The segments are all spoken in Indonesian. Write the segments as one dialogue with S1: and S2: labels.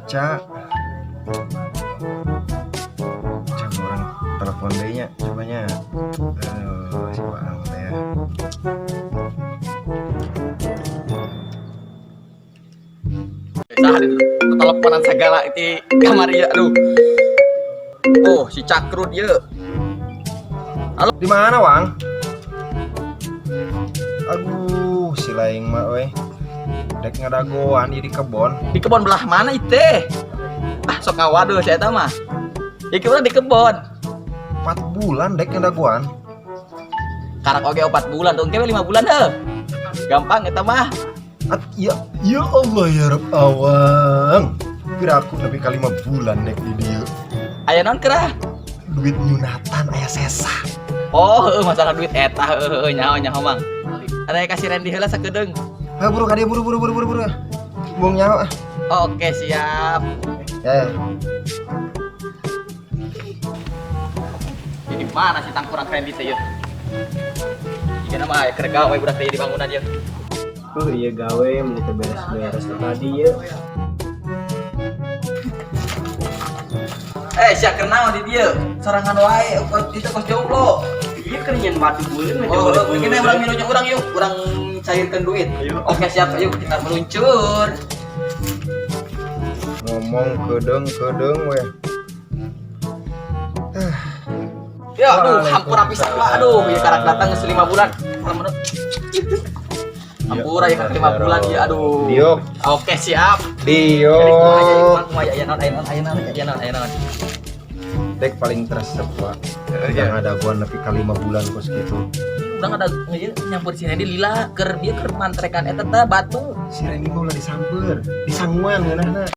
S1: Cak. Cak orang telepon deh nya, cobanya. Si Bang teh.
S2: Sah teleponan segala itu kamar ya, aduh. Oh, si Cakrut ya. Halo,
S1: Di mana, Wang? Aduh, si laing mah euy. Dek ngadagoan di kebon.
S2: di kebon belah mana itu? Ah, sok ngawaduh saya tahu mah. Ya kira di kebon.
S1: 4 bulan dek ngadagoan.
S2: Karak oge 4 bulan, dong kewe 5 bulan deh. Gampang eta mah.
S1: Ya, ya Allah ya Rabb awang. Kira aku lebih kali 5 bulan dek di dia.
S2: Aya naon kerah?
S1: Duit nyunatan aya sesa.
S2: Oh, masalah duit eta nyaho mang. Ada kasih Randy heula sakedeung.
S1: Buru kade buru. Bung nyawa.
S2: Oke, siap.
S1: Ya.
S2: Ini mana si tangkuran Randy teh yeuh? Jika nama aya keur gawe budak teh di bangunan yeuh.
S3: Iya gawe menit beres-beres tadi ya.
S2: Sia kenal di dia. Sorangan wae itu kos jomblo.
S3: Iya kerjaan batu bulan
S2: Oh, kita urang minum urang yuk, urang cairkan duit. Oke, siap, ayo kita meluncur.
S1: Ngomong kedeng weh.
S2: Ya, aduh, hampura pisan Pak. Aduh, ya karak datang geus 5 bulan. Hampura ya karak 5 bulan ya, aduh.
S1: Diok.
S2: Oke, siap.
S1: Diok.
S2: Ayo non.
S1: Dek paling teresep Pak. Yang ada gua nepi ka 5 bulan kos gitu.
S2: Urang ada nyampur si Randy lila keur dia keur mantrekan eta teh batu.
S1: Si Randy mah ulah disamper, disangguan ngeunahna.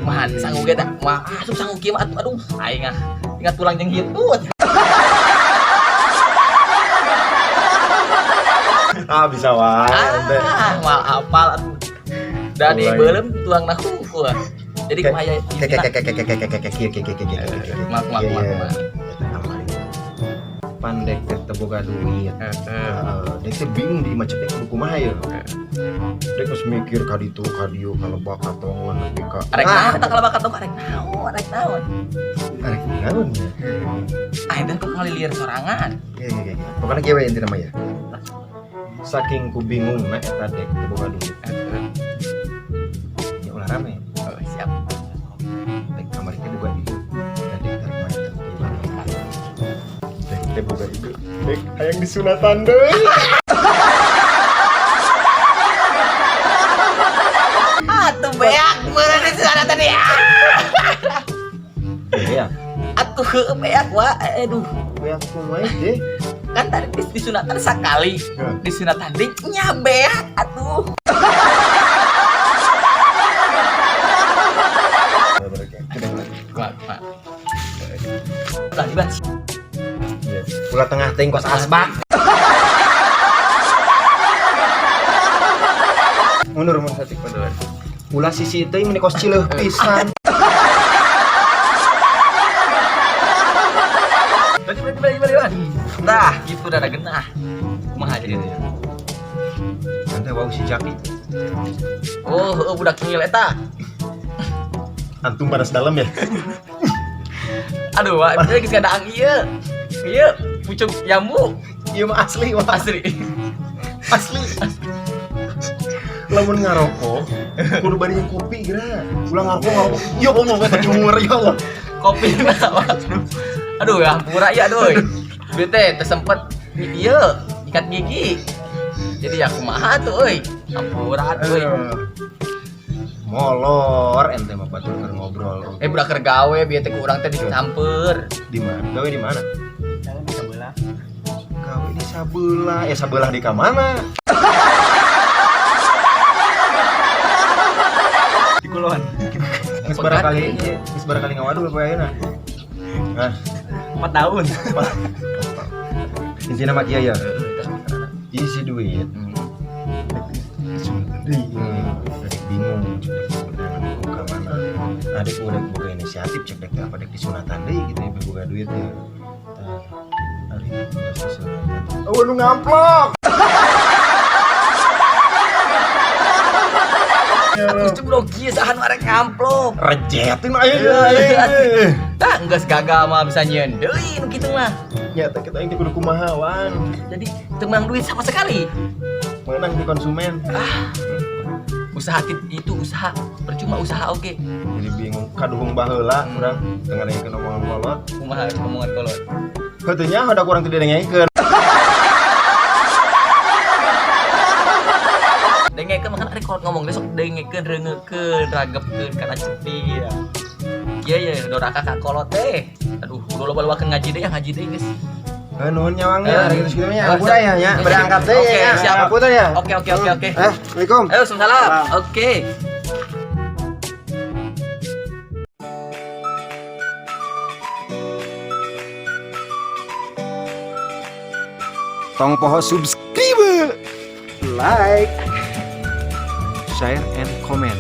S2: Man, sanggup ge teh. Wah, asup sanggup kieu mah aduh, aing ah. Ingat tulang jeung hitut.
S1: Bisa wae.
S2: Mal apal atuh. Da di beuleum tulang na hungkul. Jadi kumaya mak.
S1: Pandek teh teu boga duit. Dek teh bingung di macet teh kumaha ya. Dek geus mikir ka ditu ka dieu ka lebak katongan nepi ka.
S2: Arek naon eta kalebak katong arek naon.
S1: Arek naon ya?
S2: Ah, dan kok ngalilir sorangan.
S1: Ya. Pokoknya gewe intina mah ya. Saking ku bingung na eta dek teu boga duit. Ya ulah rame.
S2: Oh, siap.
S1: Dek kamar teh boga ieu. Dan dek tarik mah teh Dek teh boga ieu. Dek hayang disunatan deui.
S2: Atuh beak meureun di sana tadi.
S1: Ya.
S2: Atuh heueuh beak wa. Aduh.
S1: Beak kumaha deh.
S2: Kan tadi disunatan sakali. Disunatan deui nya beak atuh. Mak. Lah libat.
S1: Ulah tengah teh kos asbak. Mundur satik mundur. Ulah sisi teh meni kos cileuh pisan.
S2: Balik. Tah, gitu udah ada genah. Kumaha jadi teh?
S1: Nanti wau si Jaki.
S2: Oh, budak ngil eta.
S1: Antum panas dalam ya.
S2: Aduh, wah, itu geus ngadaang ieu. Ieu pucuk jambu.
S1: Ieu mah asli wah.
S2: Asli.
S1: Lamun ngarokok, kudu bari kopi geura. Ulah ngarokok. Ya Allah, eta cumur ya Allah.
S2: Kopi mah. Aduh, ya hampura ya aduh. Duit teh sempet ieu ikat gigi. Jadi ya kumaha tuh euy. Hampura euy.
S1: Molor ente mah batur keur ngobrol.
S2: Budak keur gawe bieu teh ku urang teh dicampur.
S1: Di mana? Gawe di mana?
S3: Jangan di sebelah.
S1: Gawe di sabelah. Sabelah di ka mana?
S3: Di Kulon.
S1: Geus barakali ngawadul poe ayeuna. Hah,
S3: 4 tahun.
S1: intina mah kieu ya. Isi duit. Dek bingung buka mana. Adik udah buka inisiatif cek dek apa dek disunatan deh gitu ya buka duit ya. Hari udah disunatan. Oh lu ngamplok.
S2: Aku cuma kieu sahan arek ngamplop.
S1: Rejetin aja.
S2: Tah geus gagal mah bisa nyeun deui nu kitu mah.
S1: Nyata kita yang kudu kumaha wan.
S2: Jadi teu menang duit sama sekali.
S1: Menang di konsumen.
S2: Usaha itu usaha percuma usaha oke.
S1: Jadi bingung kaduhung baheula urang teu ngadengkeun omongan kolot.
S2: Kumaha omongan kolot.
S1: Katanya ada kurang tidak dengekeun.
S2: Dengekeun makan ari kolot ngomong besok dengekeun reungekeun ragepkeun kana cepi ya. Iya doraka ka kolot teh. Aduh kudu loba-lobakeun ngaji deui guys.
S1: Nuhun nyawangnya,
S2: Eh.
S1: gitu nya.
S2: Oh,
S1: Aku dah ya,
S2: siap.
S1: berangkat deh
S2: Oke,
S1: ya.
S2: siap.
S1: Aku dah ya.
S2: Oke.
S1: Assalamualaikum.
S2: Ayo salam. Oke.
S1: Tong poho subscribe, like, share and comment.